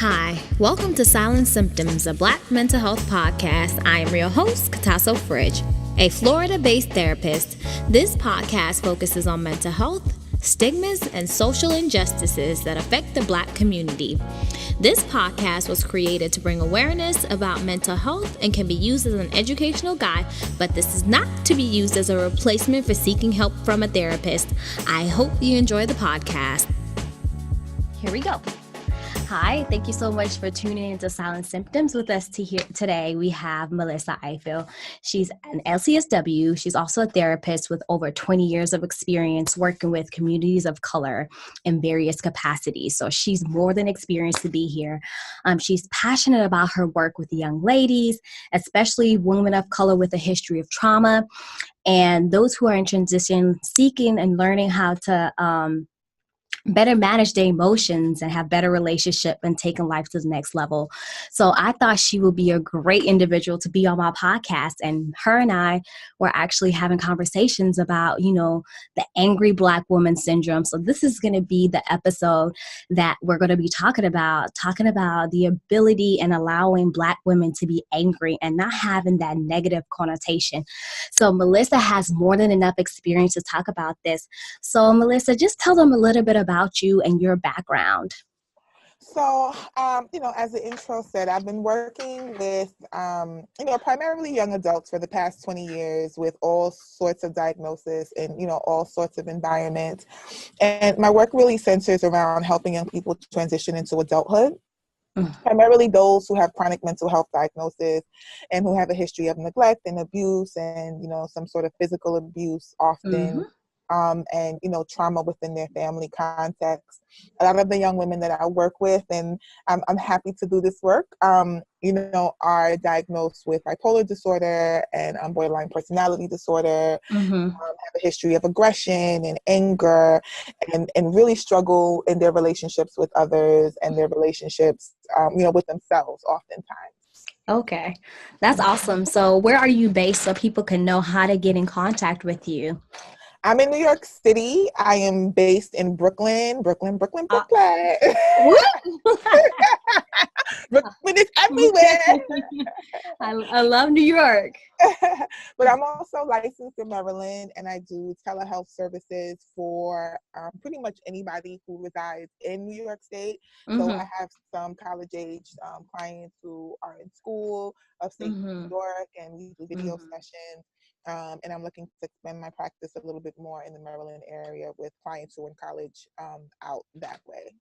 Hi, welcome to Silent Symptoms, a Black mental health podcast. I am your host, Katasso Fridge, a Florida-based therapist. This podcast focuses on mental health, stigmas, and social injustices that affect the Black community. This podcast was created to bring awareness about mental health and can be used as an educational guide, but this is not to be used as a replacement for seeking help from a therapist. I hope you enjoy the podcast. Here we go. Hi, thank you so much for tuning into Silent Symptoms with us today. We have Melissa Ifill. She's an LCSW. She's also a therapist with over 20 years of experience working with communities of color in various capacities. So she's more than experienced to be here. She's passionate about her work with young ladies, especially women of color with a history of trauma, and those who are in transition, seeking and learning how to better manage their emotions and have better relationship and taking life to the next level. So I thought she would be a great individual to be on my podcast. And her and I were actually having conversations about, the angry Black woman syndrome. So this is going to be the episode that we're going to be talking about the ability and allowing Black women to be angry and not having that negative connotation. So Melissa has more than enough experience to talk about this. So Melissa, just tell them a little bit about you and your background. So, as the intro said, I've been working with, primarily young adults for the past 20 years with all sorts of diagnosis and, all sorts of environments. And my work really centers around helping young people transition into adulthood. Primarily those who have chronic mental health diagnosis and who have a history of neglect and abuse and, some sort of physical abuse often. And trauma within their family context. A lot of the young women that I work with, and I'm happy to do this work, are diagnosed with bipolar disorder and borderline personality disorder, have a history of aggression and anger, and really struggle in their relationships with others and their relationships, with themselves oftentimes. Okay, that's awesome. So where are you based so people can know how to get in contact with you? I'm in New York City. I am based in Brooklyn. Brooklyn is everywhere. I love New York. But I'm also licensed in Maryland, and I do telehealth services for pretty much anybody who resides in New York State. So I have some college-aged clients who are in school upstate New York, and we do video sessions. And I'm looking to expand my practice a little bit more in the Maryland area with clients who are in college out that way.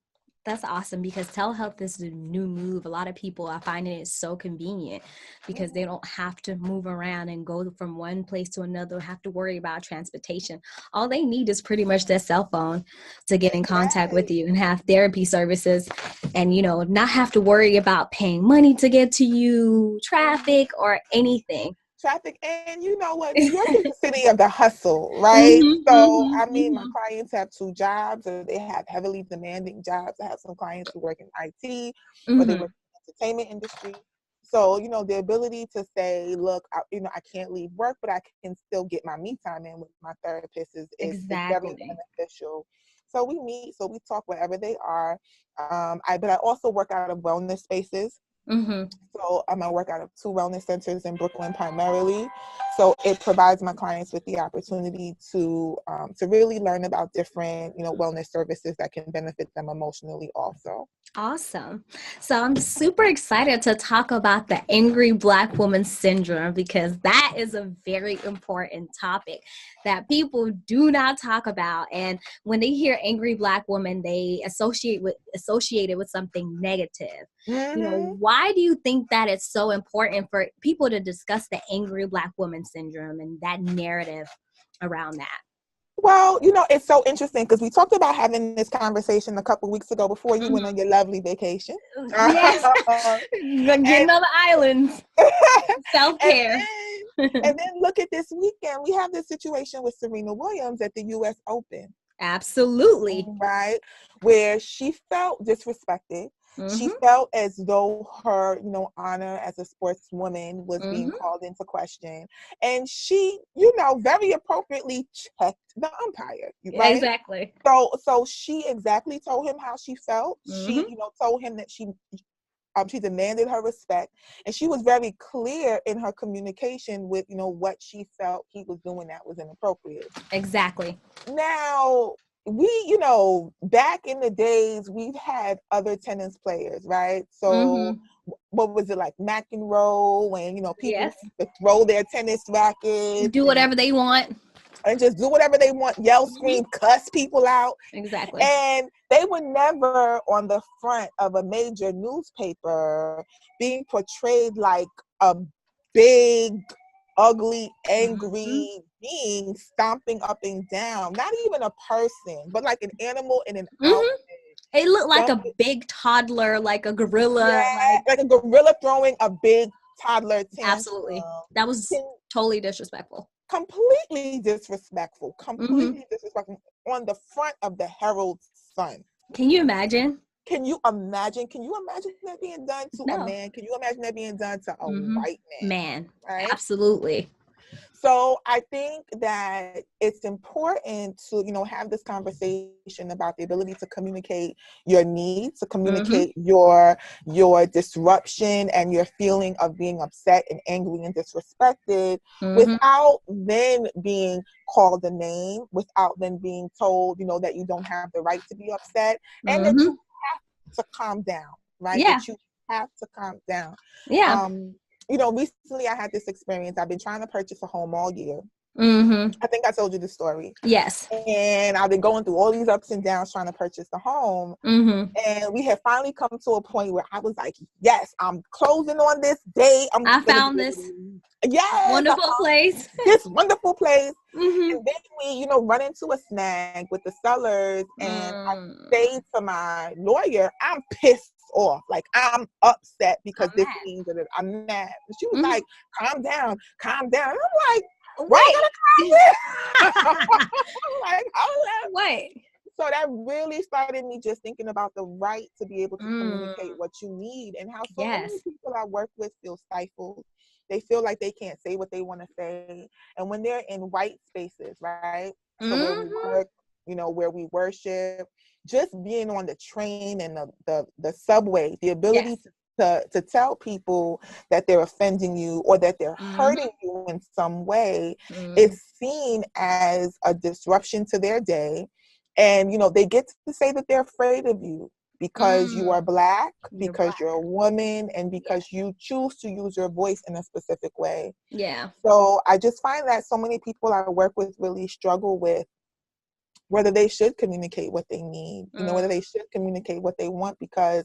That's awesome because telehealth is the new move. A lot of people are finding it so convenient because they don't have to move around and go from one place to another, have to worry about transportation. All they need is pretty much their cell phone to get in contact with you and have therapy services and, not have to worry about paying money to get to you, traffic or anything. Traffic, and you know what, New York is the city of the hustle, right? My clients have 2 jobs, or they have heavily demanding jobs. I have some clients who work in IT, or they work in the entertainment industry. So, the ability to say, look, I can't leave work, but I can still get my me time in with my therapist is very beneficial. So we meet, so we talk wherever they are. But I also work out of wellness spaces. So I work out of 2 wellness centers in Brooklyn primarily. So it provides my clients with the opportunity to really learn about different, wellness services that can benefit them emotionally also. Awesome. So I'm super excited to talk about the angry Black woman syndrome because that is a very important topic that people do not talk about. And when they hear angry Black woman, they associate it with something negative. Why do you think that it's so important for people to discuss the angry Black woman syndrome and that narrative around that? Well, it's so interesting because we talked about having this conversation a couple of weeks ago before you went on your lovely vacation. Yes, getting on the islands, self-care. And then look at this weekend. We have this situation with Serena Williams at the U.S. Open. Absolutely. Right? Where she felt disrespected. She felt as though her, honor as a sportswoman was being called into question. And she, very appropriately checked the umpire. Right? Exactly. So she exactly told him how she felt. She, told him that she She demanded her respect, and she was very clear in her communication with, what she felt he was doing that was inappropriate. Exactly. Now, back in the days, we've had other tennis players, right? So what was it like, McEnroe, when, people Yes. used to throw their tennis rackets. Do whatever they want. And just do whatever they want, yell, scream, cuss people out. Exactly. And they were never on the front of a major newspaper being portrayed like a big, ugly, angry being stomping up and down. Not even a person, but like an animal in an outfit. It looked like a big toddler, like a gorilla. Yeah, like a gorilla throwing a big toddler tantrum. Absolutely. That was totally disrespectful. Completely disrespectful. Completely disrespectful on the front of the Herald Sun. Can you imagine? Can you imagine that being done to a man? Can you imagine that being done to a white man? Right? Absolutely. So I think that it's important to, have this conversation about the ability to communicate your needs, to communicate your disruption and your feeling of being upset and angry and disrespected without then being called a name, without then being told, that you don't have the right to be upset, and that you have to calm down, right? Yeah. That you have to calm down. Yeah. Recently I had this experience. I've been trying to purchase a home all year. I think I told you the story. Yes. And I've been going through all these ups and downs trying to purchase the home. And we had finally come to a point where I was like, yes, I'm closing on this day. I found this wonderful place. This wonderful place. And then we, run into a snag with the sellers. And I say to my lawyer, I'm pissed off. Like, I'm upset because this means that I'm mad. And she was like, calm down. And I'm like, why gotta calm down? I'm like, hold on. Wait. So that really started me just thinking about the right to be able to communicate what you need, and how so many people I work with feel stifled. They feel like they can't say what they want to say. And when they're in white spaces, right? So where we work, where we worship, just being on the train and the subway, the ability to tell people that they're offending you or that they're hurting you in some way is seen as a disruption to their day. And, they get to say that they're afraid of you because you are Black, because you're a woman, and because you choose to use your voice in a specific way. Yeah. So I just find that so many people I work with really struggle with whether they should communicate what they need, whether they should communicate what they want, because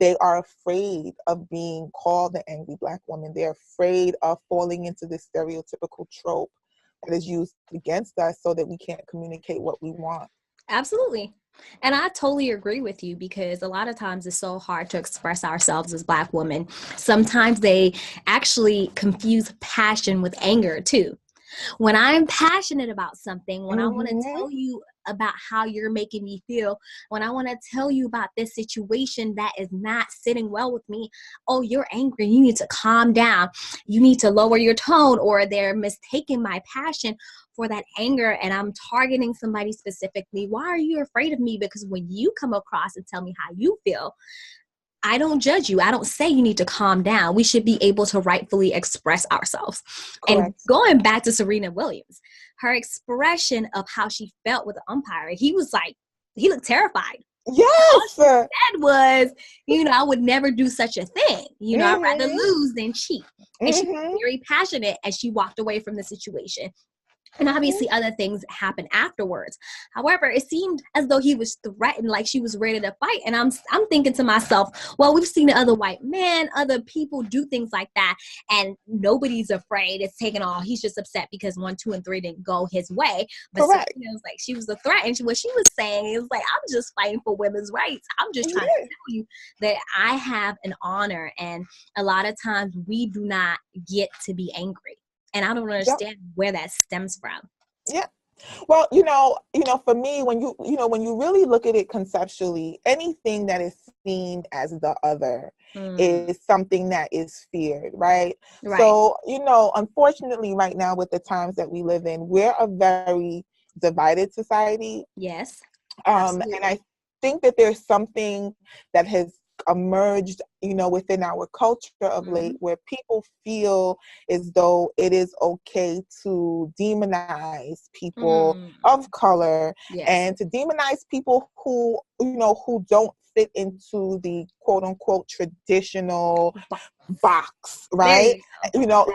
they are afraid of being called an angry Black woman. They're afraid of falling into this stereotypical trope that is used against us so that we can't communicate what we want. Absolutely. And I totally agree with you, because a lot of times it's so hard to express ourselves as Black women. Sometimes they actually confuse passion with anger too. When I'm passionate about something, when I want to tell you about how you're making me feel, when I want to tell you about this situation that is not sitting well with me, oh, you're angry. You need to calm down. You need to lower your tone, or they're mistaking my passion for that anger, and I'm targeting somebody specifically. Why are you afraid of me? Because when you come across and tell me how you feel, I don't judge you. I don't say you need to calm down. We should be able to rightfully express ourselves. Correct. And going back to Serena Williams, her expression of how she felt with the umpire, he looked terrified. Yes. All she said was, I would never do such a thing. I'd rather lose than cheat. And she was very passionate as she walked away from the situation. And obviously other things happened afterwards. However, it seemed as though he was threatened, like she was ready to fight. And I'm thinking to myself, well, we've seen other white men, other people do things like that, and nobody's afraid. It's taken all. He's just upset because 1, 2, and 3 didn't go his way. But so, it was like she was a threat. And what she was saying is like, I'm just fighting for women's rights. I'm just trying to tell you that I have an honor. And a lot of times we do not get to be angry. And I don't understand where that stems from. Yeah. Well, for me, when you really look at it conceptually, anything that is seen as the other is something that is feared, right? So, unfortunately right now with the times that we live in, we're a very divided society. Yes. And I think that there's something that has emerged, within our culture of late, where people feel as though it is okay to demonize people of color, and to demonize people who don't fit into the quote unquote traditional box, right?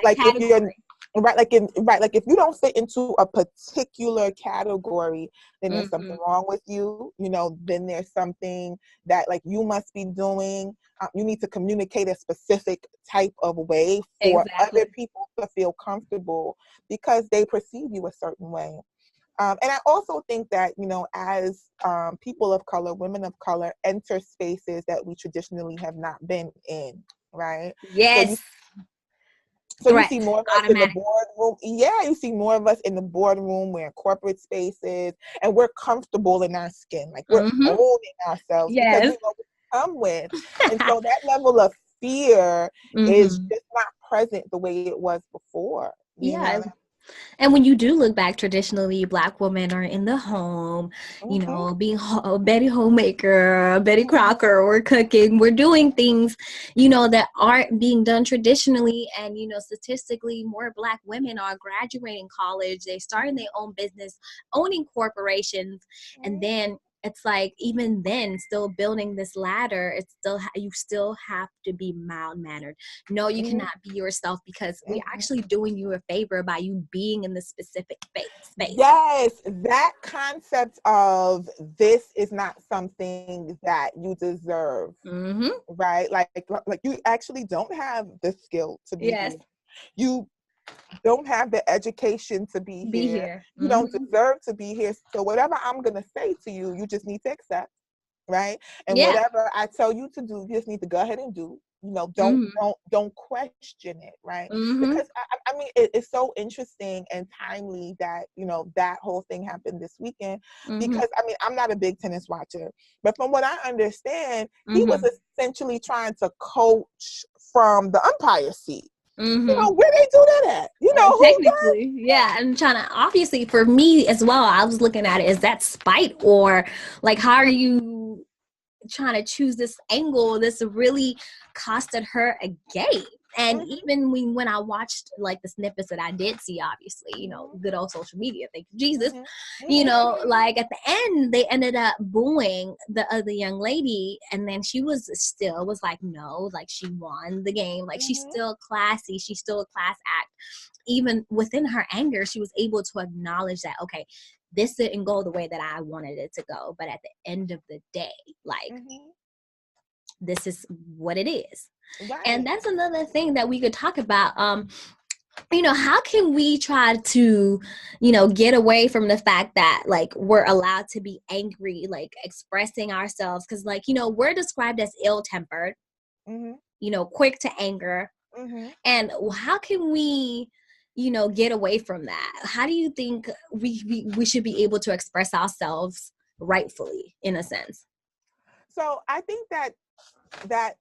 Like if you're like if you don't fit into a particular category, then there's something wrong with you. Then there's something that like you must be doing. You need to communicate a specific type of way for other people to feel comfortable because they perceive you a certain way. And I also think that, as people of color, women of color enter spaces that we traditionally have not been in, right? So you see more of us in the boardroom. Yeah, you see more of us in the boardroom. We're in corporate spaces, and we're comfortable in our skin. Like we're owning ourselves because we know what we come with. And so that level of fear is just not present the way it was before. You know? And when you do look back, traditionally, Black women are in the home, being Betty Homemaker, Betty Crocker, or cooking. We're doing things, that aren't being done traditionally. And, statistically, more Black women are graduating college. They starting their own business, owning corporations. And then it's like, even then, still building this ladder, you still have to be mild-mannered. No, you cannot be yourself because we're actually doing you a favor by you being in this specific space. Yes, that concept of this is not something that you deserve, right? Like you actually don't have the skill to be here. You don't have the education to be here. You don't deserve to be here. So whatever I'm going to say to you, you just need to accept, right? And whatever I tell you to do, you just need to go ahead and do. Don't question it, right? Because I mean, it's so interesting and timely that that whole thing happened this weekend. Because I mean, I'm not a big tennis watcher, but from what I understand, he was essentially trying to coach from the umpire seat. Where they do that at? Technically, I'm trying to, obviously for me as well, I was looking at it, is that spite, or like, how are you trying to choose this angle this really costed her a game? And even when I watched like the snippets that I did see, obviously, good old social media, thank you Jesus, like at the end they ended up booing the other young lady, and then she was like, no, like she won the game, like she's still classy, she's still a class act. Even within her anger, she was able to acknowledge that, okay, this didn't go the way that I wanted it to go, but at the end of the day, like, this is what it is. Right. And that's another thing that we could talk about. How can we try to, get away from the fact that like we're allowed to be angry, like expressing ourselves? Because like, we're described as ill-tempered, quick to anger. And how can we, get away from that? How do you think we should be able to express ourselves rightfully, in a sense? So I think that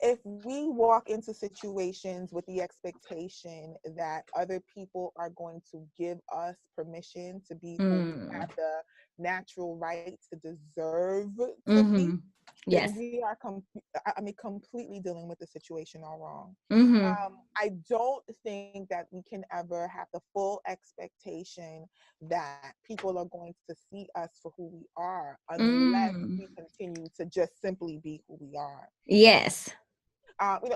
if we walk into situations with the expectation that other people are going to give us permission to be who we have the natural right to deserve to be, then we are completely dealing with the situation all wrong. I don't think that we can ever have the full expectation that people are going to see us for who we are unless we continue to just simply be who we are. Yes.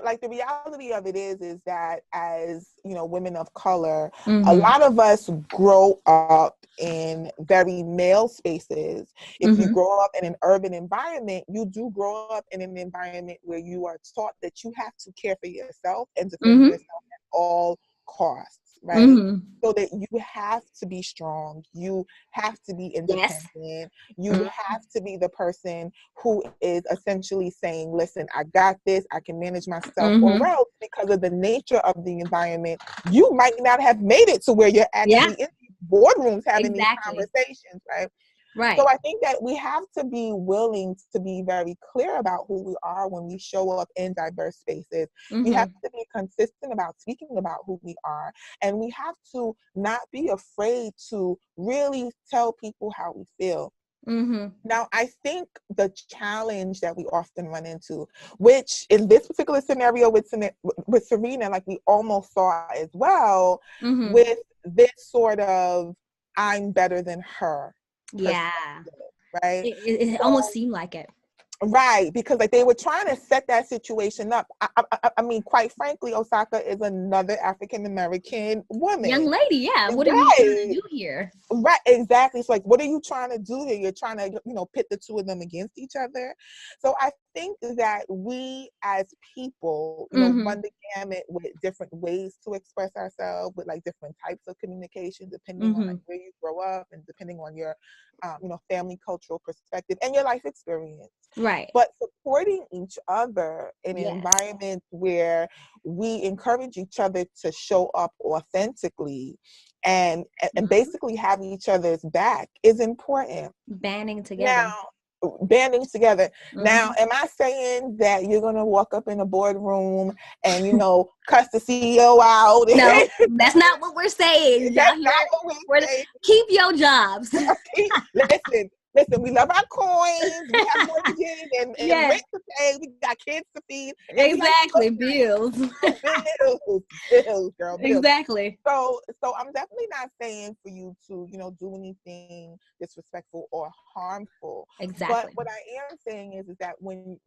Like the reality of it is that as women of color, a lot of us grow up in very male spaces. If you grow up in an urban environment, you do grow up in an environment where you are taught that you have to care for yourself and defend yourself at all costs. Right? So that you have to be strong, you have to be independent, you have to be the person who is essentially saying, listen, I got this, I can manage myself, or else because of the nature of the environment, you might not have made it to where you're actually in boardrooms having these conversations, right? Right. So I think that we have to be willing to be very clear about who we are when we show up in diverse spaces. We have to be consistent about speaking about who we are. And we have to not be afraid to really tell people how we feel. Now, I think the challenge that we often run into, which in this particular scenario with Serena, like we almost saw as well, with this sort of I'm better than her Yeah. perspective, right? It almost seemed like it. Right, because like they were trying to set that situation up. I mean, quite frankly, Osaka is another African American woman. Young lady, yeah. What are you trying to do here? Right, exactly. So, like, what are you trying to do here? You're trying to, pit the two of them against each other. So, I think that we as people, run the gamut with different ways to express ourselves, with like different types of communication, depending on like where you grow up and depending on your, family cultural perspective and your life experience. Right. But supporting each other in an Yes. environment where we encourage each other to show up authentically and basically have each other's back is important. Banding together. Banding together. Now, am I saying that you're going to walk up in a boardroom and, cuss the CEO out? No, that's not what we're saying. That's not what we're saying. Keep your jobs. Listen, we love our coins. We have mortgages and rent to pay. We got kids to feed. Exactly. Bills, girl. Bills. Exactly. So I'm definitely not saying for you to, do anything disrespectful or harmful. Exactly. But what I am saying is that when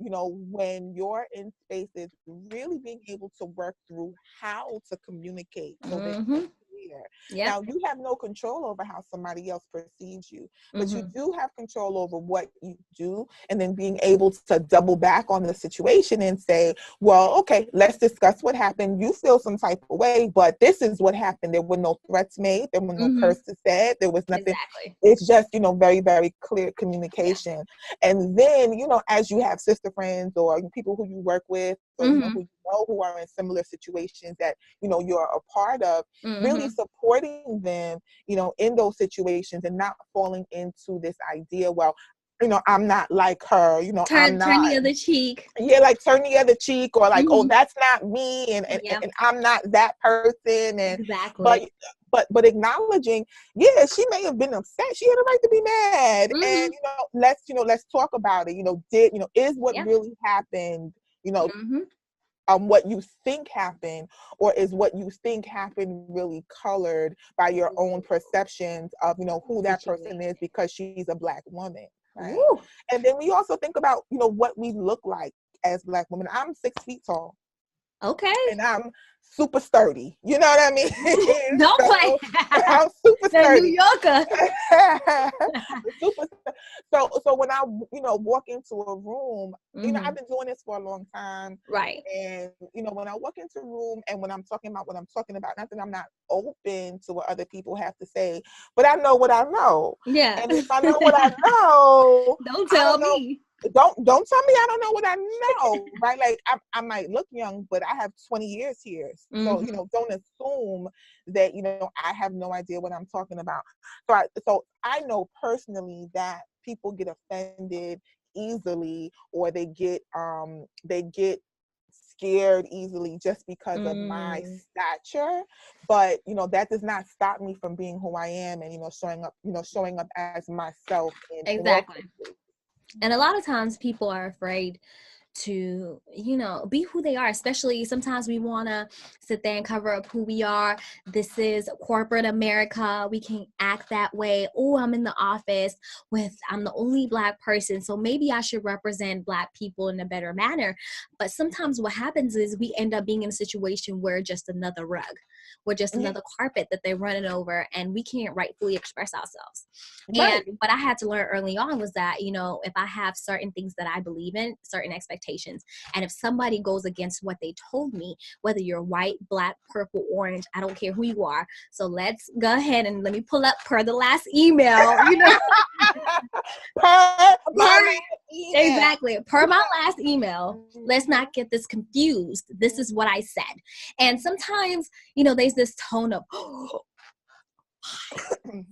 you're in spaces, really being able to work through how to communicate so that you're clear. Now, you have no control over how somebody else perceives you, but you do have control over what you do, and then being able to double back on the situation and say, well, okay, let's discuss what happened. You feel some type of way, but this is what happened. There were no threats made. There were no curses said. There was nothing. Exactly. It's just, very, very clear communication. Yeah. And then, as you have sister friends or people who you work with, or who are in similar situations that, you're a part of, really supporting them, in those situations and not falling into this idea, well, I'm not like her, turn the other cheek. Yeah, like turn the other cheek, or like, oh, that's not me, and I'm not that person. And exactly. But acknowledging, yeah, she may have been upset. She had a right to be mad. And let's talk about it. Is what really happened, what you think happened, or is what you think happened really colored by your own perceptions of who that person is because she's a Black woman, right? Ooh. And then we also think about what we look like as Black women. I'm 6 feet tall. Okay. And I'm super sturdy. You know what I mean? Don't play. I'm super sturdy. New Yorker. So when I, walk into a room, I've been doing this for a long time. Right. And, when I walk into a room and when I'm talking about what I'm talking about, not that I'm not open to what other people have to say, but I know what I know. Yeah. And if I know what I know, don't tell me. Don't tell me I don't know what I know, right? Like I might look young, but I have 20 years here. So, don't assume that, I have no idea what I'm talking about. So I know personally that people get offended easily, or they get scared easily just because of my stature. But, that does not stop me from being who I am and, showing up as myself. Exactly. And a lot of times people are afraid to, be who they are, especially sometimes we want to sit there and cover up who we are. This is corporate America. We can't act that way. Oh, I'm in the office I'm the only Black person, so maybe I should represent Black people in a better manner. But sometimes what happens is we end up being in a situation where just another rug. We're just another carpet that they're running over, and we can't rightfully express ourselves. Right. And what I had to learn early on was that, if I have certain things that I believe in, certain expectations, and if somebody goes against what they told me, whether you're white, Black, purple, orange, I don't care who you are. So let's go ahead and let me pull up per the last email, Exactly. Per my last email, let's not get this confused. This is what I said. And sometimes, there's this tone of,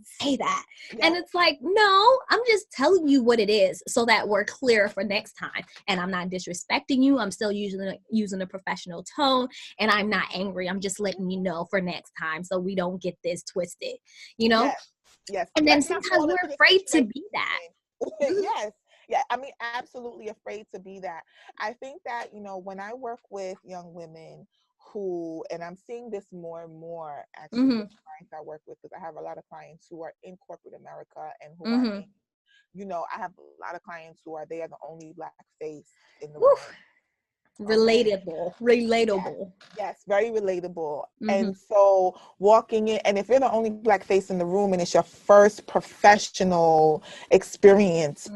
say that. Yeah. And it's like, no, I'm just telling you what it is so that we're clear for next time. And I'm not disrespecting you. I'm still using a professional tone, and I'm not angry. I'm just letting you know for next time so we don't get this twisted, Yes. And then sometimes we're afraid to be that. Yes. Yeah. I mean, absolutely afraid to be that. I think that, when I work with young women who, and I'm seeing this more and more actually Mm-hmm. with clients I work with, because I have a lot of clients who are in corporate America and who are Mm-hmm. in, I have a lot of clients who are, they are the only Black face in the Woo. room. Okay. Yes, Relatable. yes, very relatable. Mm-hmm. And so walking in, and if you're the only Black face in the room and it's your first professional experience,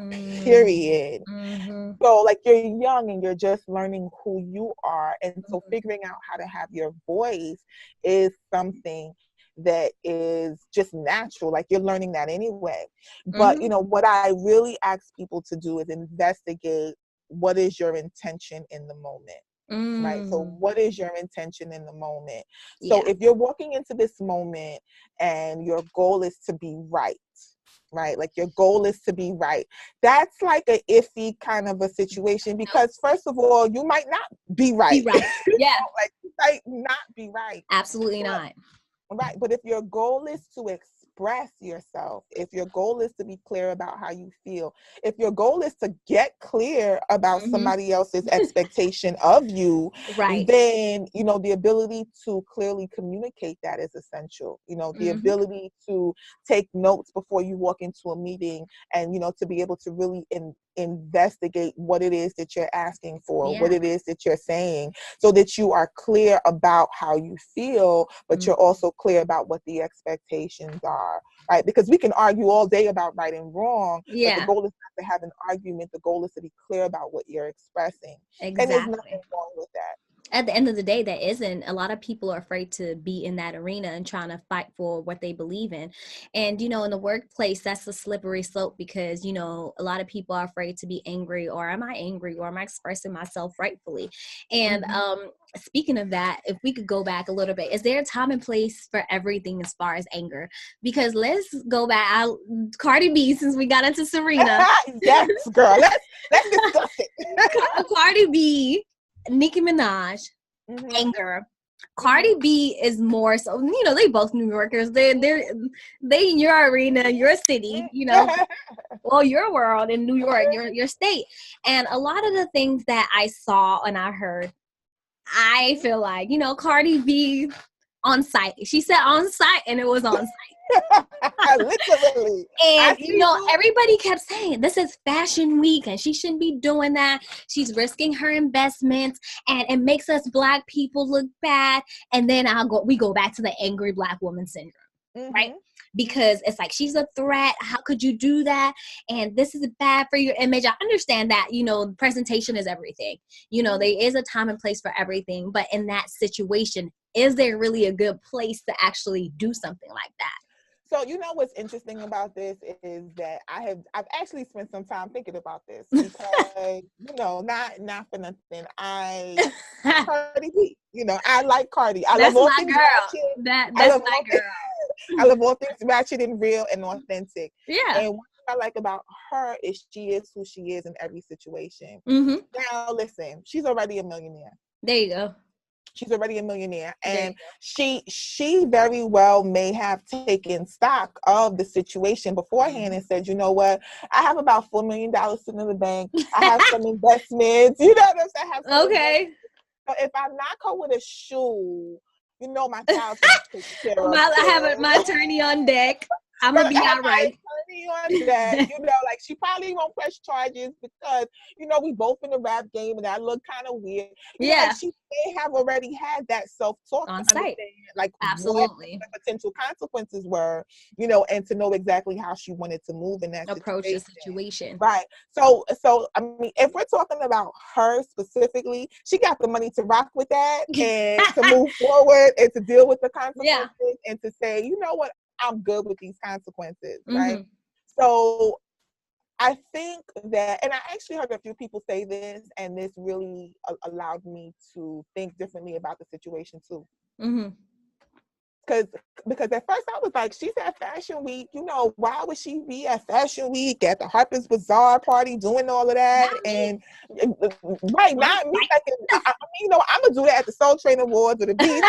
period. Mm-hmm. So like you're young and you're just learning who you are. And so figuring out how to have your voice is something that is just natural. Like you're learning that anyway. But Mm-hmm. what I really ask people to do is investigate what is your intention in the moment. Right. So Mm. what is your intention in the moment? So Yeah. if you're walking into this moment and your goal is to be right? Like your goal is to be right. That's like a iffy kind of a situation because first of all, you might not be Be right. right. Yeah. Like you might not be right. Absolutely But not. right. But if your goal is to express yourself, if your goal is to be clear about how you feel, if your goal is to get clear about Mm-hmm. somebody else's expectation of you, Right. then, the ability to clearly communicate that is essential. The Mm-hmm. ability to take notes before you walk into a meeting and, to be able to really investigate what it is that you're asking for, what Yeah. it is that you're saying, so that you are clear about how you feel, but you're also clear about what the expectations are, right? Because we can argue all day about right and wrong, but the Yeah. goal is not to have an argument. The goal is to be clear about what you're expressing. And there's nothing Exactly. wrong with that. At the end of the day, that isn't, a lot of people are afraid to be in that arena and trying to fight for what they believe in. And in the workplace, that's a slippery slope because a lot of people are afraid to be angry, or am I angry, or am I expressing myself rightfully? And speaking of that, if we could go back a little bit, is there a time and place for everything as far as anger? Because let's go back, Cardi B, since we got into Serena. Yes, girl, let's discuss it. Cardi B, Nicki Minaj, anger. Cardi B is more so, they both New Yorkers. They in your arena, your city, well, your world in New York, your state. And a lot of the things that I saw and I heard, I feel like, Cardi B on site. She said on site and it was on site. Literally. And everybody kept saying this is fashion week and she shouldn't be doing that. She's risking her investments and it makes us Black people look bad. And then we go back to the angry Black woman syndrome, right? Because it's like, she's a threat. How could you do that? And this is bad for your image. I understand that, presentation is everything. There is a time and place for everything. But in that situation, is there really a good place to actually do something like that? So what's interesting about this is that I've actually spent some time thinking about this because not for nothing. Cardi B, I like Cardi. I That's love all my things girl. ratchet. That's my girl. I love all things ratchet and real and authentic. Yeah. And what I like about her is she is who she is in every situation. Now listen, she's already a millionaire. There you go. She's already a millionaire, and she very well may have taken stock of the situation beforehand and said, you know what, I have about $4 million sitting in the bank. I have some investments. You know what I'm saying? I have some investments. So if I knock her with a shoe, my child's gonna take care of. I have my attorney on deck. I'm gonna be all right. On that, like she probably won't press charges because we both in the rap game and that look kind of weird. Like she may have already had that self-talk on to site, understand like absolutely what the potential consequences were, and to know exactly how she wanted to move in that approach the situation. Right. So I mean, if we're talking about her specifically, she got the money to rock with that and to move forward and to deal with the consequences and to say, you know what, I'm good with these consequences, right? So I think that, and I actually heard a few people say this, and this really allowed me to think differently about the situation too. Because at first I was like, she's at Fashion Week, why would she be at Fashion Week at the Harper's Bazaar party doing all of that? And right, not me. Like, I'm gonna do that at the Soul Train Awards or the beach.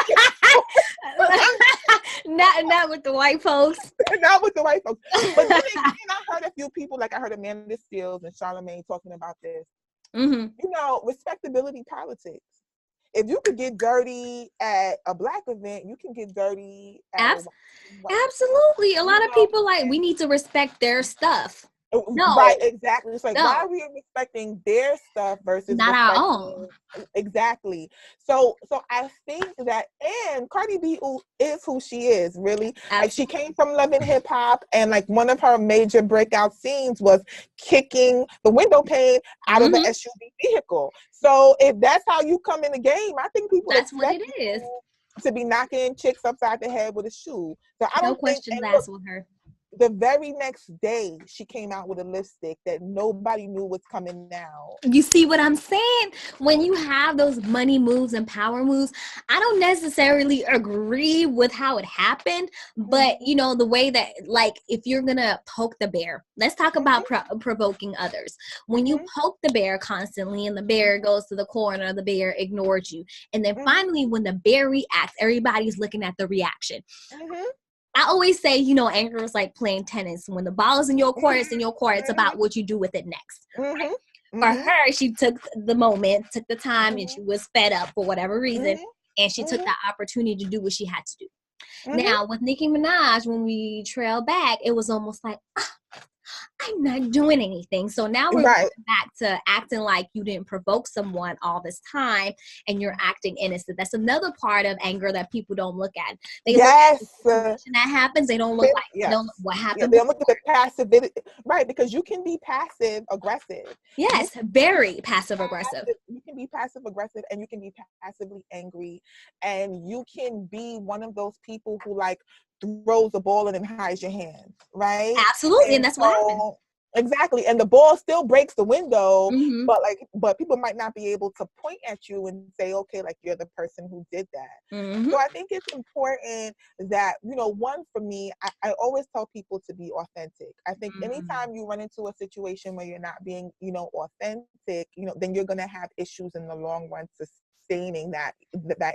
not with the white folks. Not with the white folks. But then again, I heard a few people, like I heard Amanda Seales and Charlamagne talking about this. Mm-hmm. You know, respectability politics. If you could get dirty at a Black event, you can get dirty at a white Absolutely. A event. lot of people like, we need to respect their stuff. No, Right, exactly. It's like, no, why are we respecting their stuff versus not our respecting own. exactly? So I think that, and Cardi B is who she is, really. Like, she came from Love and Hip Hop, and like one of her major breakout scenes was kicking the window pane out of an SUV vehicle. So if that's how you come in the game, I think people That's what expect it is. to be knocking chicks upside the head with a shoe. So I No don't think, questions and asked look, with her. the very next day she came out with a lipstick that nobody knew was coming out. You see what I'm saying? When you have those money moves and power moves, I don't necessarily agree with how it happened, but you know, the way that, like, if you're gonna poke the bear, let's talk about provoking others. When you poke the bear constantly and the bear goes to the corner, the bear ignores you, and then finally when the bear reacts, everybody's looking at the reaction. I always say, you know, anger is like playing tennis. When the ball is in your court, it's in your court. It's about what you do with it next. Right? For her, she took the moment, took the time, and she was fed up for whatever reason. And she took that opportunity to do what she had to do. Now, with Nicki Minaj, when we trail back, it was almost like, I'm not doing anything. So now we're going back to acting like you didn't provoke someone all this time and you're acting innocent. That's another part of anger that people don't look at. They look at the situation that happens. They don't look like they don't know what happened. They don't look at the passivity, right? Because you can be passive aggressive. Yes, very passive aggressive. You can be passive aggressive, and you can be passively angry, and you can be one of those people who like throws the ball and then hides your hands, right? Absolutely, and that's what happened. Exactly, and the ball still breaks the window, but people might not be able to point at you and say, okay, like you're the person who did that. So I think it's important that, you know, one, for me, I always tell people to be authentic. I think anytime you run into a situation where you're not being, you know, authentic, you know, then you're gonna have issues in the long run sustaining that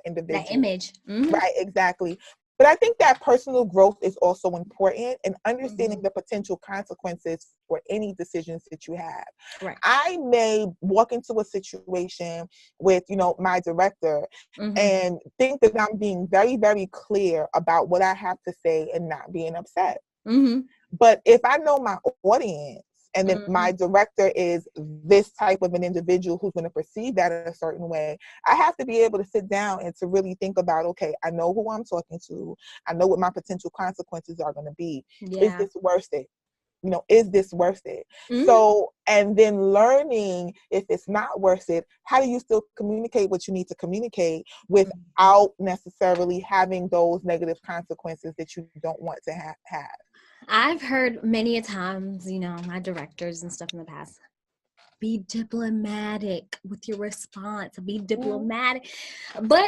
individual, that image. Right, exactly. But I think that personal growth is also important, and understanding the potential consequences for any decisions that you have. Right. I may walk into a situation with, you know, my director and think that I'm being very, very clear about what I have to say and not being upset. But if I know my audience, and then my director is this type of an individual who's going to perceive that in a certain way, I have to be able to sit down and to really think about, okay, I know who I'm talking to. I know what my potential consequences are going to be. Is this worth it? You know, is this worth it? So, and then learning, if it's not worth it, how do you still communicate what you need to communicate without necessarily having those negative consequences that you don't want to have? I've heard many a times, you know, my directors and stuff in the past, be diplomatic with your response, be diplomatic. But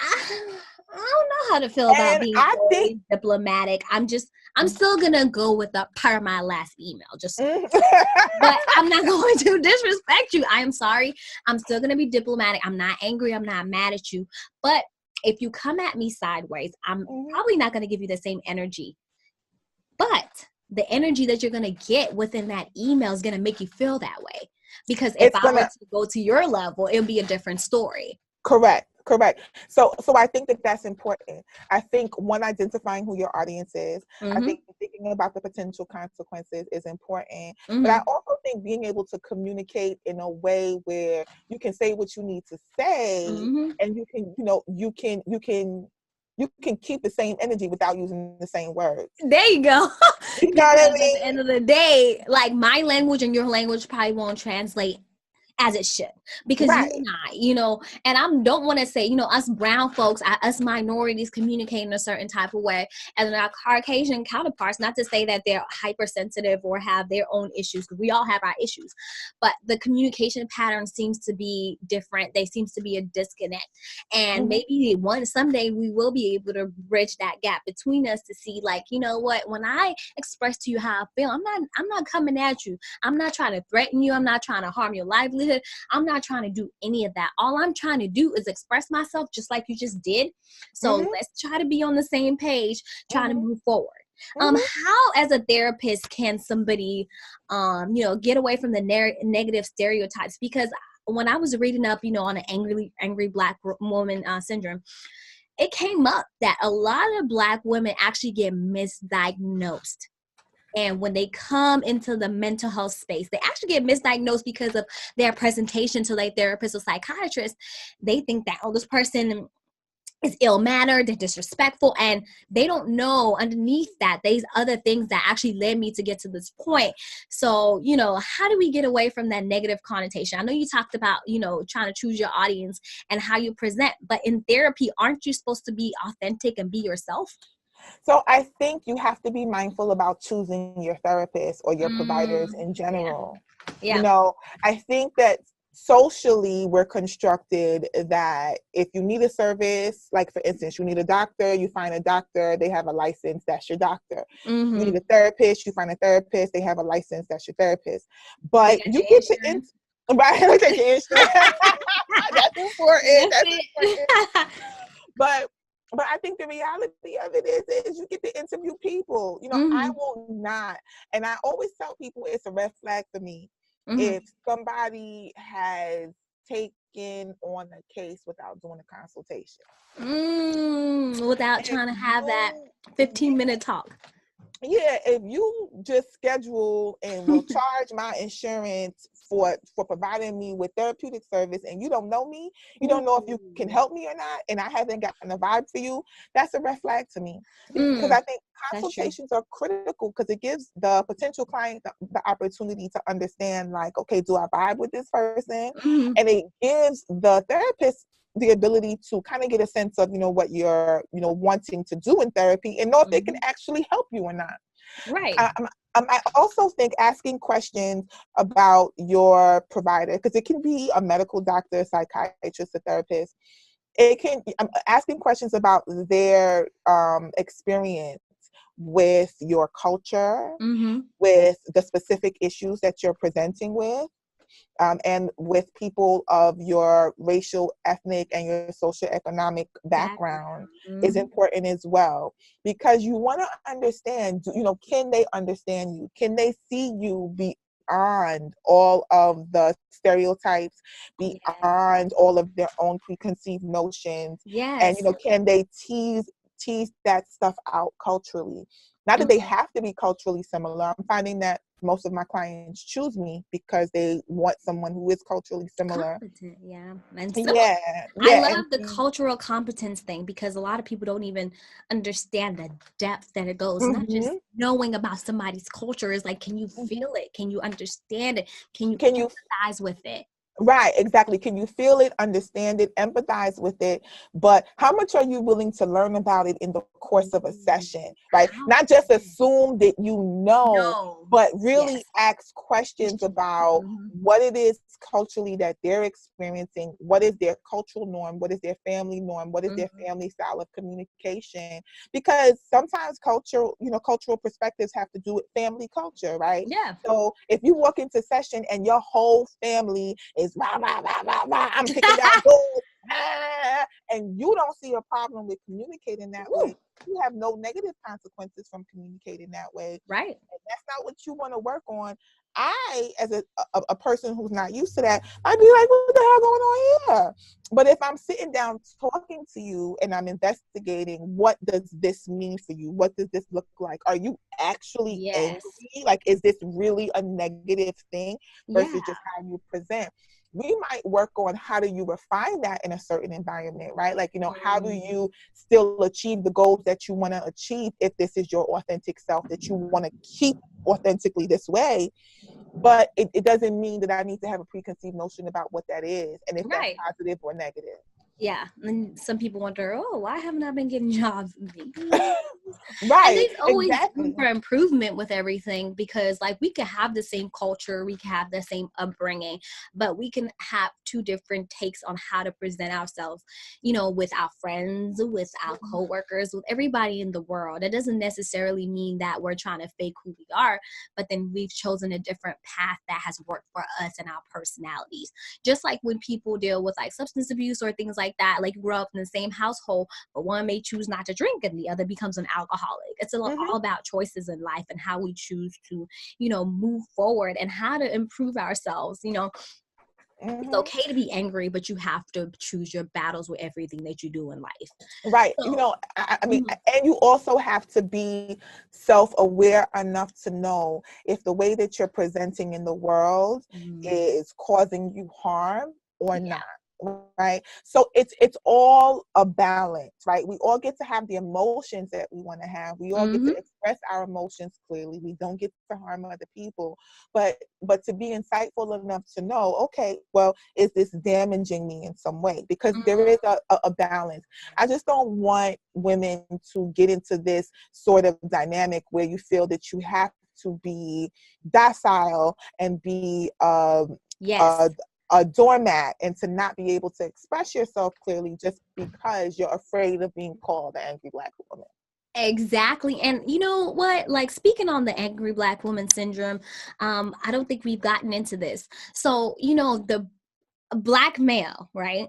I don't know how to feel about being diplomatic. I'm still gonna go with the part of my last email, just but I'm not going to disrespect you. I am sorry. I'm still gonna be diplomatic. I'm not angry. I'm not mad at you. But if you come at me sideways, I'm probably not gonna give you the same energy. But the energy that you're going to get within that email is going to make you feel that way. Because if I were to go to your level, it would be a different story. Correct. So I think that that's important. I think, one, identifying who your audience is. I think thinking about the potential consequences is important. But I also think being able to communicate in a way where you can say what you need to say, and you can, you know, you can keep the same energy without using the same words. There you go. You know what I mean? At the end of the day, like, my language and your language probably won't translate as it should, because you and I, you know, and I don't want to say, you know, us brown folks, us minorities communicate in a certain type of way, and then our Caucasian counterparts, not to say that they're hypersensitive or have their own issues, because we all have our issues, but the communication pattern seems to be different. There seems to be a disconnect, and maybe someday we will be able to bridge that gap between us to see, like, you know what, when I express to you how I feel, I'm not coming at you. I'm not trying to threaten you. I'm not trying to harm your livelihood. I'm not trying to do any of that. All I'm trying to do is express myself just like you just did. So let's try to be on the same page, trying to move forward. Mhm. How, as a therapist, can somebody, get away from the negative stereotypes? Because when I was reading up, on an angry Black woman syndrome, it came up that a lot of Black women actually get misdiagnosed. And when they come into the mental health space, they actually get misdiagnosed because of their presentation to like therapists or psychiatrists. They think that, oh, this person is ill-mannered, they're disrespectful, and they don't know underneath that there's other things that actually led me to get to this point. So, how do we get away from that negative connotation? I know you talked about, trying to choose your audience and how you present, but in therapy, aren't you supposed to be authentic and be yourself? So I think you have to be mindful about choosing your therapist or your providers in Yeah. general. Yeah. I think that socially we're constructed that if you need a service, like for instance, you need a doctor, you find a doctor, they have a license, that's your doctor. You need a therapist, you find a therapist, they have a license, that's your therapist. They But got you your get to insurance. right, look at your insurance. That's important. That's That's important. it. But I think the reality of it is you get to interview people. I hmm will not, and I always tell people it's a red flag for me hmm if somebody has taken on a case without doing a consultation. Without If trying to have that you, 15-minute talk. yeah, if you just schedule and will charge my insurance for providing me with therapeutic service and you don't know me, you don't know if you can help me or not, and I haven't gotten a vibe for you, that's a red flag to me. Because I think That's true. consultations are critical because it gives the potential client the opportunity to understand, like, okay, do I vibe with this person? hmm And it gives the therapist the ability to kind of get a sense of, what you're, wanting to do in therapy and know if they can actually help you or not. Right. I also think asking questions about your provider, because it can be a medical doctor, psychiatrist, a therapist. It can asking questions about their experience with your culture, hmm with the specific issues that you're presenting with, and with people of your racial, ethnic, and your socioeconomic Background. background is hmm important as well. Because you want to understand, can they understand you? Can they see you beyond all of the stereotypes, Yes. beyond all of their own preconceived notions? And, Yes. can they tease that stuff out culturally? Not that they Mhm. have to be culturally similar. I'm finding that most of my clients choose me because they want someone who is culturally similar. Competent, yeah. And so Yeah, I yeah, and love the cultural competence thing because a lot of people don't even understand the depth that it goes. Not just mhm. knowing about somebody's culture is like, can you feel it? Can you understand it? Can you Can you empathize with it? Right, exactly. Can you feel it, understand it, empathize with it? But how much are you willing to learn about it in the course of a Ooh, session, right? how? Not just assume that you know, No. but really Yes. ask questions Question. about hmm what it is culturally that they're experiencing, what is their cultural norm, what is their family norm, what is their hmm family style of communication? Because sometimes cultural perspectives have to do with family culture, right? Yeah. So if you walk into session and your whole family is rah, rah, rah, rah, rah, I'm kicking down doors, and you don't see a problem with communicating that way, Woo. you have no negative consequences from communicating that way. Right. And that's not what you want to work on. I, as a person who's not used to that, I'd be like, what the hell going on here? But if I'm sitting down talking to you and I'm investigating, what does this mean for you? What does this look like? Are you actually angry? Yes. Like, is this really a negative thing Yeah. versus just how you present? We might work on how do you refine that in a certain environment, right? Like, how do Mm. you still achieve the goals that you want to achieve if this is your authentic self that you want to keep authentically this way? But it doesn't mean that I need to have a preconceived notion about what that is and if that's Right. positive or negative. Yeah. And some people wonder, oh, why haven't I been getting jobs? Maybe. And Right, there's always room exactly. for improvement with everything because, like, we could have the same culture, we could have the same upbringing, but we can have two different takes on how to present ourselves, with our friends, with our coworkers, with everybody in the world. It doesn't necessarily mean that we're trying to fake who we are, but then we've chosen a different path that has worked for us and our personalities. Just like when people deal with like substance abuse or things like that, like grew up in the same household, but one may choose not to drink and the other becomes an alcoholic. It's Mm-hmm. all about choices in life and how we choose to, move forward and how to improve ourselves. It's Mm-hmm. okay to be angry, but you have to choose your battles with everything that you do in life. Right. So, I mean, and you also have to be self-aware enough to know if the way that you're presenting in the world is causing you harm or not. Right. So it's all a balance, right? We all get to have the emotions that we want to have. We all get to express our emotions clearly. We don't get to harm other people, but to be insightful enough to know, okay, well, is this damaging me in some way? Because there is a balance. I just don't want women to get into this sort of dynamic where you feel that you have to be docile and be a doormat and to not be able to express yourself clearly just because you're afraid of being called an angry Black woman. Exactly. And you know what? Like, speaking on the angry Black woman syndrome, I don't think we've gotten into this. So, the Black male, right?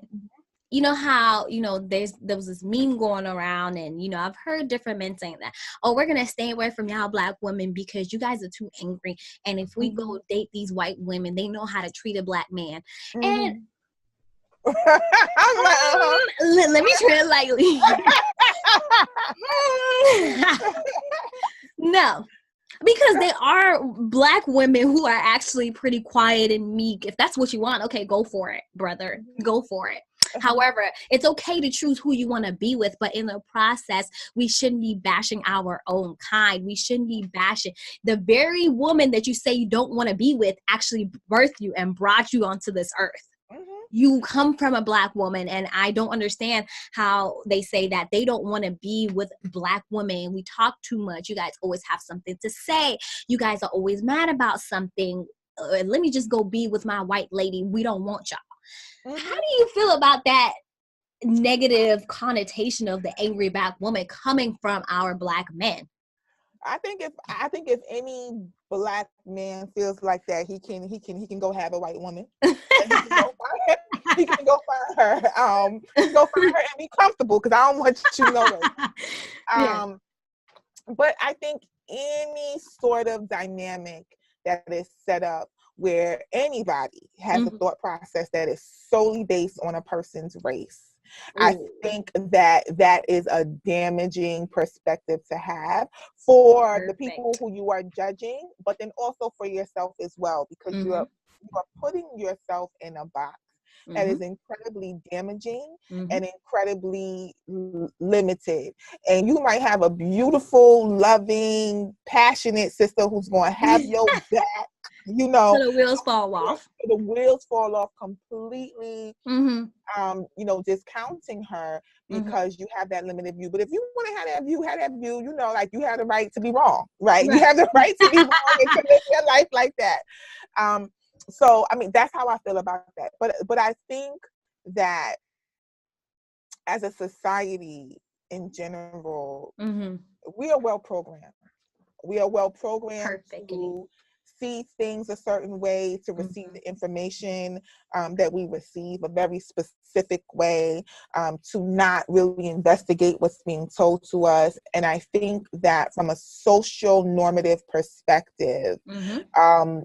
You know how, there was this meme going around, and, I've heard different men saying that, oh, we're going to stay away from y'all Black women because you guys are too angry. And if we go date these white women, they know how to treat a Black man. And let me tread lightly. No. Because they are Black women who are actually pretty quiet and meek. If that's what you want, okay, go for it, brother. Go for it. However, it's okay to choose who you want to be with, but in the process, we shouldn't be bashing our own kind. We shouldn't be bashing the very woman that you say you don't want to be with actually birthed you and brought you onto this earth. You come from a Black woman, and I don't understand how they say that they don't want to be with Black women. We talk too much. You guys always have something to say. You guys are always mad about something. Let me just go be with my white lady. We don't want y'all. How do you feel about that negative connotation of the angry Black woman coming from our Black men? I think if any Black man feels like that, he can go have a white woman. And he can go find her. He can go find her and be comfortable, because I don't want you to know it. But I think any sort of dynamic that is set up where anybody has a thought process that is solely based on a person's race, I think that is a damaging perspective to have for the people who you are judging, but then also for yourself as well, because you are putting yourself in a box that is incredibly damaging and incredibly limited. And you might have a beautiful, loving, passionate sister who's going to have your back, So the wheels fall off. The wheels fall off completely, discounting her because you have that limited view. But if you want to have that view, like, you have the right to be wrong, right? You have the right to be wrong and to live your life like that. So, I mean, that's how I feel about that. But I think that as a society in general, we are well programmed. We are well programmed to see things a certain way, to receive the information that we receive a very specific way, to not really investigate what's being told to us. And I think that from a social normative perspective,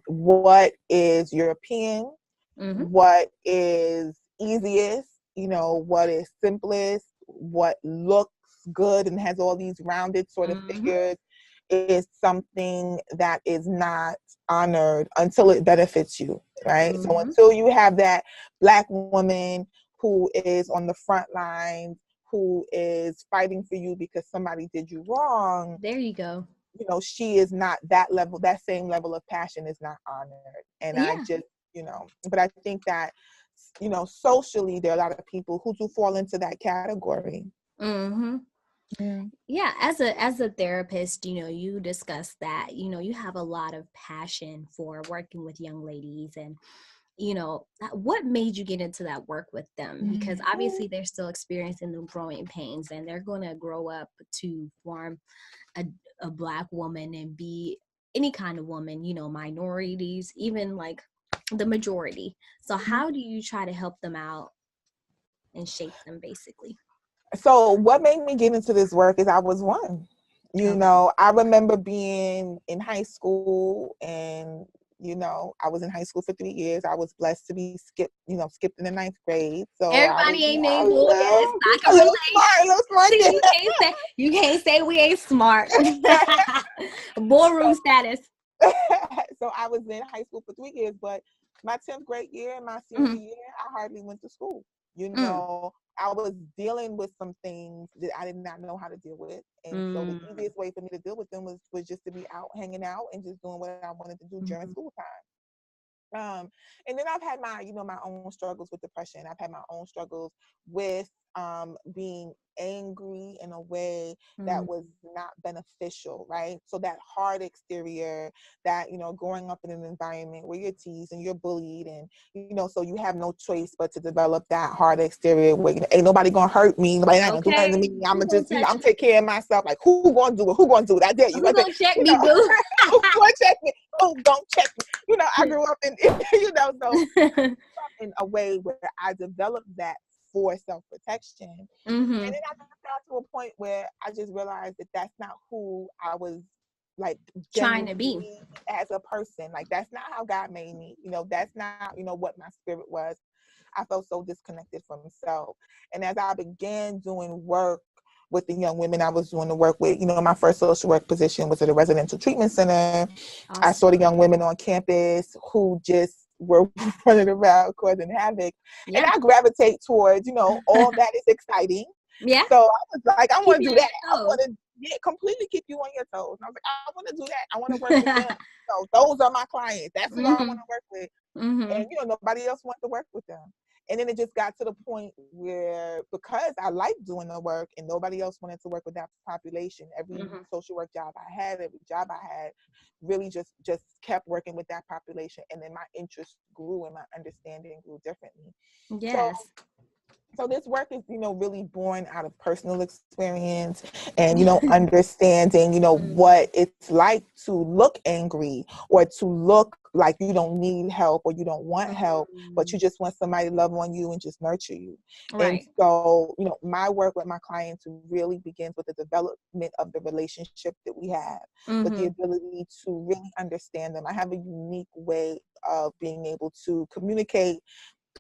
what is European, what is easiest, what is simplest, what looks good and has all these rounded sort of figures, is something that is not honored until it benefits you, right? So until you have that Black woman who is on the front lines, who is fighting for you because somebody did you wrong, there you go. She is not that level. That same level of passion is not honored. And I just, but I think that, socially, there are a lot of people who do fall into that category. Yeah, as a therapist, you discuss that, you have a lot of passion for working with young ladies, and what made you get into that work with them? Because obviously they're still experiencing the growing pains, and they're going to grow up to form a Black woman and be any kind of woman, minorities, even like the majority. So how do you try to help them out and shape them, basically? So what made me get into this work is I was one. You know, I remember being in high school, and I was in high school for 3 years. I was blessed to be skipped in the ninth grade. So I was Everybody ain't named a Bull. Yes, little, I a can little relate. smart, a little smart. See, you can't say we ain't smart. Ballroom status. So I was in high school for 3 years, but my 10th grade year and my senior Mm-hmm. year, I hardly went to school. Mm. I was dealing with some things that I did not know how to deal with. And so the easiest way for me to deal with them was just to be out hanging out and just doing what I wanted to do during school time. And then I've had my own struggles with depression. I've had my own struggles with being angry in a way that was not beneficial, right? So that hard exterior, that growing up in an environment where you're teased and you're bullied, and so you have no choice but to develop that hard exterior where ain't nobody gonna hurt me, nobody not gonna do nothing to me. I'm gonna just I'm take care of myself. Like, who gonna do it? Who gonna do it? I dare you. Who gonna check me, boo? Who gonna check me? Who gonna check me? I grew up in so in a way where I developed that for self-protection. And then I just got to a point where I just realized that that's not who I was, like, Trying to be genuinely as a person. Like, that's not how God made me. That's not what my spirit was. I felt so disconnected from self. And as I began doing work with the young women I was doing the work with, my first social work position was at a residential treatment center. Awesome. I saw the young women on campus who just were running around causing havoc. Yeah. And I gravitate towards, all that is exciting. Yeah. So I was like, I want to do that. I want to completely keep you on your toes. And I was like, I want to do that. I want to work with them. So those are my clients. That's who I want to work with. And, nobody else wants to work with them. And then it just got to the point where, because I liked doing the work and nobody else wanted to work with that population, every social work job I had, every job I had, really just kept working with that population. And then my interest grew and my understanding grew differently. Yes. So this work is, really born out of personal experience and, understanding, what it's like to look angry or to look like you don't need help or you don't want help, but you just want somebody to love on you and just nurture you. Right. And so, my work with my clients really begins with the development of the relationship that we have, with the ability to really understand them. I have a unique way of being able to communicate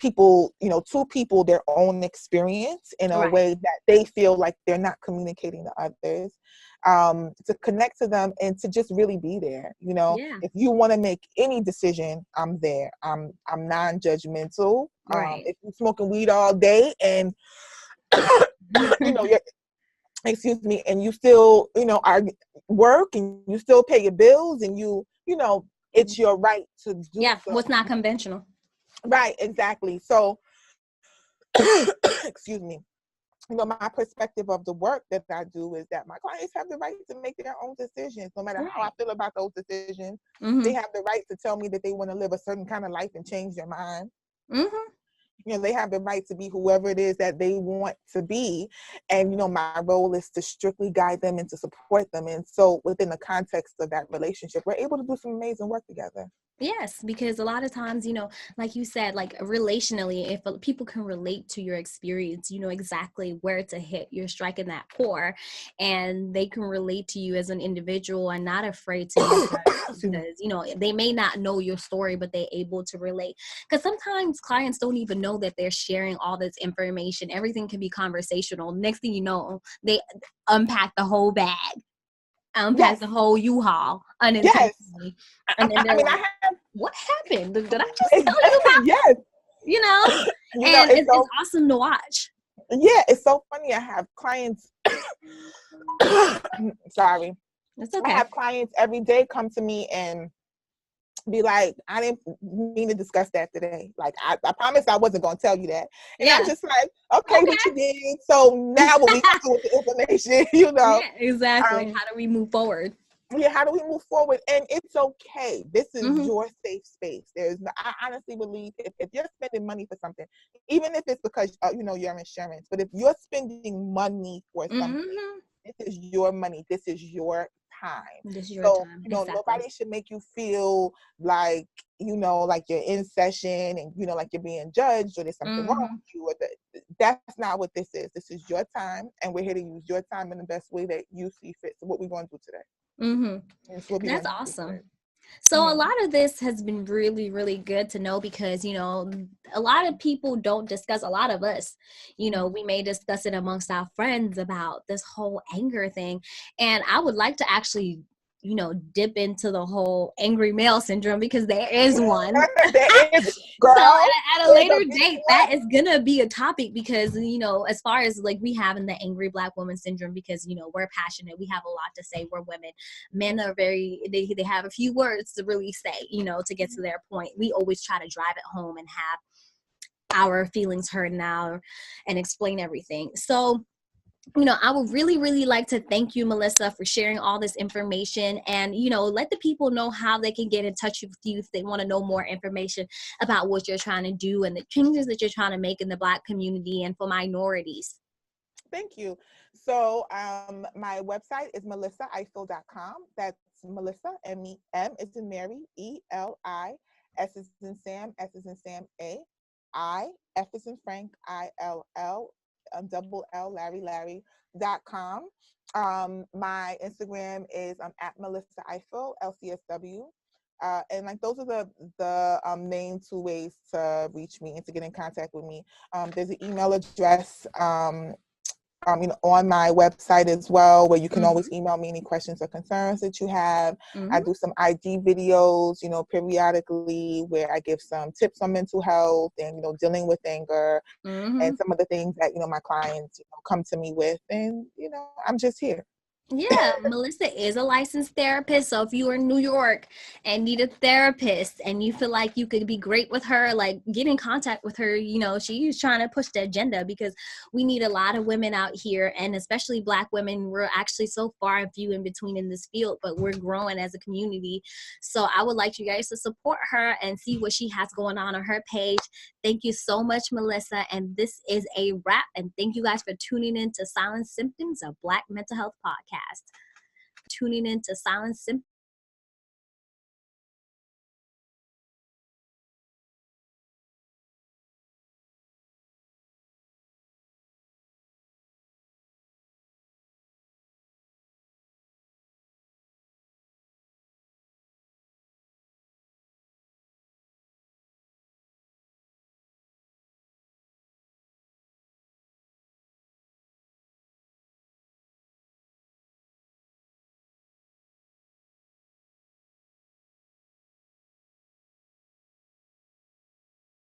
to people their own experience in a way that they feel like they're not communicating to others, to connect to them and to just really be there. If you want to make any decision, I'm there. I'm non-judgmental. If you're smoking weed all day and you're excuse me, and you still, are work and you still pay your bills and it's your right to do. Yeah, so. What's not conventional. Right, exactly. So, excuse me, my perspective of the work that I do is that my clients have the right to make their own decisions. No matter how I feel about those decisions, they have the right to tell me that they want to live a certain kind of life and change their mind. They have the right to be whoever it is that they want to be. And, my role is to strictly guide them and to support them. And so within the context of that relationship, we're able to do some amazing work together. Yes, because a lot of times, like you said, like relationally, if people can relate to your experience, you know exactly where to hit. You're striking that core, and they can relate to you as an individual and not afraid to be judged because, they may not know your story, but they're able to relate. Because sometimes clients don't even know that they're sharing all this information. Everything can be conversational. Next thing you know, they unpack the whole bag. Unpack the whole U-Haul unintentionally. And then they're like, what happened? Did I just tell you about yes. And it's awesome to watch. Yeah, it's so funny. I have clients. Sorry. It's okay. I have clients every day come to me and be like, I didn't mean to discuss that today. Like, I promised I wasn't going to tell you that. And I'm just like, okay, what you did. So now what we do with the information, Yeah, exactly. How do we move forward? Yeah, how do we move forward? And it's okay. This is your safe space. I honestly believe if you're spending money for something, even if it's because your insurance, but if you're spending money for something, this is your money. This is your time. This is your time. Exactly. Nobody should make you feel like like you're in session and like you're being judged or there's something wrong with you. Or that's not what this is. This is your time, and we're here to use your time in the best way that you see fit. So what we're going to do today. And so what we're That's going to do awesome. today. So a lot of this has been really, really good to know because, you know, a lot of people don't discuss, a lot of us, you know, we may discuss it amongst our friends about this whole anger thing. And I would like to actually, you know, dip into the whole angry male syndrome because there is one. There is, So girl, at a later date, that is gonna be a topic because, you know, as far as like we have in the angry Black woman syndrome, because, you know, we're passionate, we have a lot to say, we're women. Men are very, they have a few words to really say, you know, to get to their point. We always try to drive it home and have our feelings heard now and explain everything. So, you know, I would really, really like to thank you, Melissa, for sharing all this information and, you know, let the people know how they can get in touch with you if they want to know more information about what you're trying to do and the changes that you're trying to make in the Black community and for minorities. Thank you. So my website is melissaifill.com. That's Melissa, M is in Mary, ELI, S is in Sam, S is in Sam, F is in Frank, ILL, double L, Larry.com. My Instagram is at Melissa Ifill, LCSW. And like those are the main two ways to reach me and to get in contact with me. There's an email address you know, on my website as well, where you can always email me any questions or concerns that you have. I do some ID videos, you know, periodically where I give some tips on mental health and, you know, dealing with anger and some of the things that, you know, my clients, you know, come to me with. And, you know, I'm just here. Yeah, Melissa is a licensed therapist. So if you are in New York and need a therapist and you feel like you could be great with her, like get in contact with her. You know, she's trying to push the agenda because we need a lot of women out here, and especially Black women. We're actually so far and few in between in this field, but we're growing as a community. So I would like you guys to support her and see what she has going on her page. Thank you so much, Melissa. And this is a wrap. And thank you guys for tuning in to Silent Symptoms, a Black Mental Health podcast. Tuning in to Silent Symptoms.